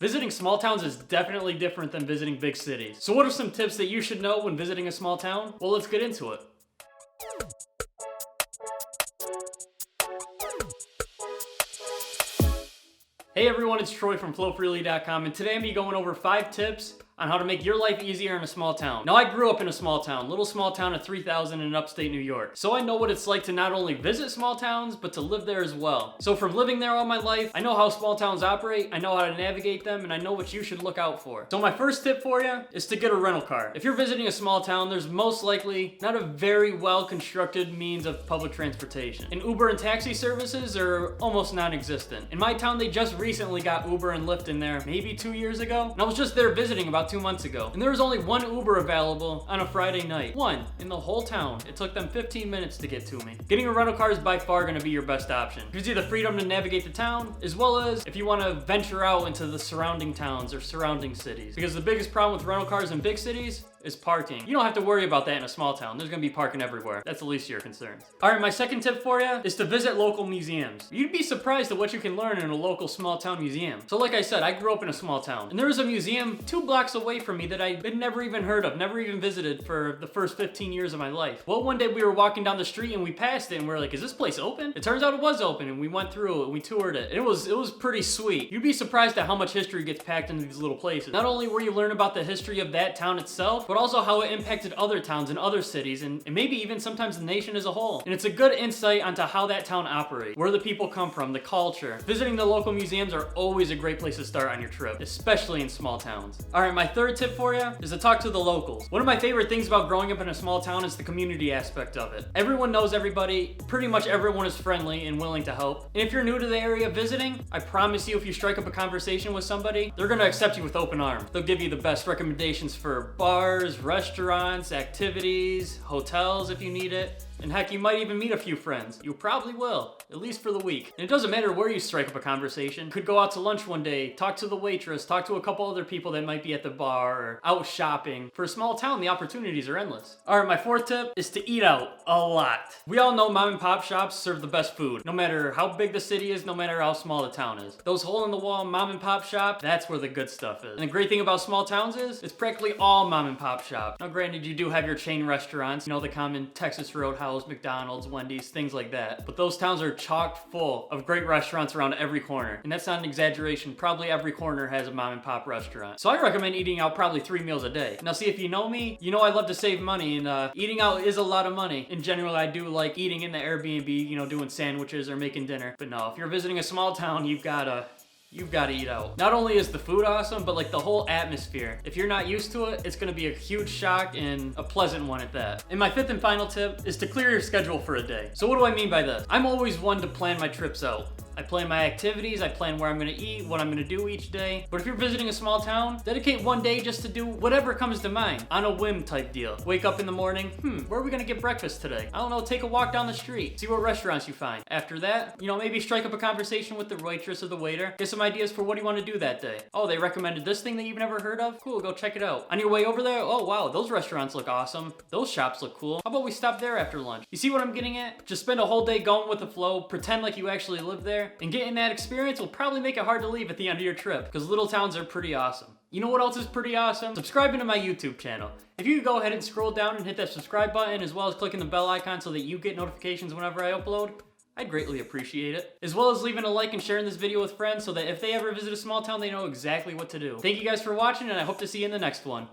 Visiting small towns is definitely different than visiting big cities. So what are some tips that you should know when visiting a small town? Well, let's get into it. Hey everyone, it's Troy from flowfreely.com, and today I'm going to be going over 5 tips on how to make your life easier in a small town. Now, I grew up in a small town of 3,000 in upstate New York. So I know what it's like to not only visit small towns, but to live there as well. So from living there all my life, I know how small towns operate, I know how to navigate them, and I know what you should look out for. So my first tip for you is to get a rental car. If you're visiting a small town, there's most likely not a very well-constructed means of public transportation. And Uber and taxi services are almost non-existent. In my town, they just recently got Uber and Lyft in there, maybe 2 years ago. And I was just there visiting about 2 months ago, and there was only one Uber available on a Friday night. One in the whole town. It took them 15 minutes to get to me. Getting a rental car is by far going to be your best option. It gives you the freedom to navigate the town, as well as if you want to venture out into the surrounding towns or surrounding cities. Because the biggest problem with rental cars in big cities is parking. You don't have to worry about that in a small town. There's gonna be parking everywhere. That's the least of your concerns. All right, my second tip for you is to visit local museums. You'd be surprised at what you can learn in a local small town museum. So like I said, I grew up in a small town, and there was a museum 2 blocks away from me that I had never even heard of, never even visited for the first 15 years of my life. Well, one day we were walking down the street and we passed it and we were like, is this place open? It turns out it was open, and we went through it and we toured it. It was pretty sweet. You'd be surprised at how much history gets packed into these little places. Not only will you learn about the history of that town itself, but also how it impacted other towns and other cities, and maybe even sometimes the nation as a whole. And it's a good insight onto how that town operates, where the people come from, the culture. Visiting the local museums are always a great place to start on your trip, especially in small towns. All right, my third tip for you is to talk to the locals. One of my favorite things about growing up in a small town is the community aspect of it. Everyone knows everybody, pretty much everyone is friendly and willing to help. And if you're new to the area visiting, I promise you, if you strike up a conversation with somebody, they're gonna accept you with open arms. They'll give you the best recommendations for bars, restaurants, activities, hotels if you need it. And heck, you might even meet a few friends. You probably will, at least for the week. And it doesn't matter where you strike up a conversation. You could go out to lunch one day, talk to the waitress, talk to a couple other people that might be at the bar, or out shopping. For a small town, the opportunities are endless. All right, my fourth tip is to eat out a lot. We all know mom and pop shops serve the best food, no matter how big the city is, no matter how small the town is. Those hole-in-the-wall mom and pop shops, that's where the good stuff is. And the great thing about small towns is, it's practically all mom and pop shops. Now granted, you do have your chain restaurants, you know, the common Texas Roadhouse, McDonald's, Wendy's, things like that. But those towns are chock full of great restaurants around every corner. And that's not an exaggeration. Probably every corner has a mom and pop restaurant. So I recommend eating out probably 3 meals a day. Now see, if you know me, you know I love to save money, and eating out is a lot of money. In general, I do like eating in the Airbnb, you know, doing sandwiches or making dinner. But no, if you're visiting a small town, you've got to eat out. Not only is the food awesome, but like the whole atmosphere. If you're not used to it, it's gonna be a huge shock, and a pleasant one at that. And my fifth and final tip is to clear your schedule for a day. So what do I mean by this? I'm always one to plan my trips out. I plan my activities, I plan where I'm gonna eat, what I'm gonna do each day. But if you're visiting a small town, dedicate one day just to do whatever comes to mind, on a whim type deal. Wake up in the morning, where are we gonna get breakfast today? I don't know, take a walk down the street, see what restaurants you find. After that, you know, maybe strike up a conversation with the waitress or the waiter, get some ideas for what you wanna do that day. Oh, they recommended this thing that you've never heard of? Cool, go check it out. On your way over there, oh wow, those restaurants look awesome. Those shops look cool. How about we stop there after lunch? You see what I'm getting at? Just spend a whole day going with the flow, pretend like you actually live there, and getting that experience will probably make it hard to leave at the end of your trip, because little towns are pretty awesome. You know what else is pretty awesome? Subscribing to my YouTube channel. If you could go ahead and scroll down and hit that subscribe button, as well as clicking the bell icon so that you get notifications whenever I upload, I'd greatly appreciate it. As well as leaving a like and sharing this video with friends so that if they ever visit a small town, they know exactly what to do. Thank you guys for watching, and I hope to see you in the next one.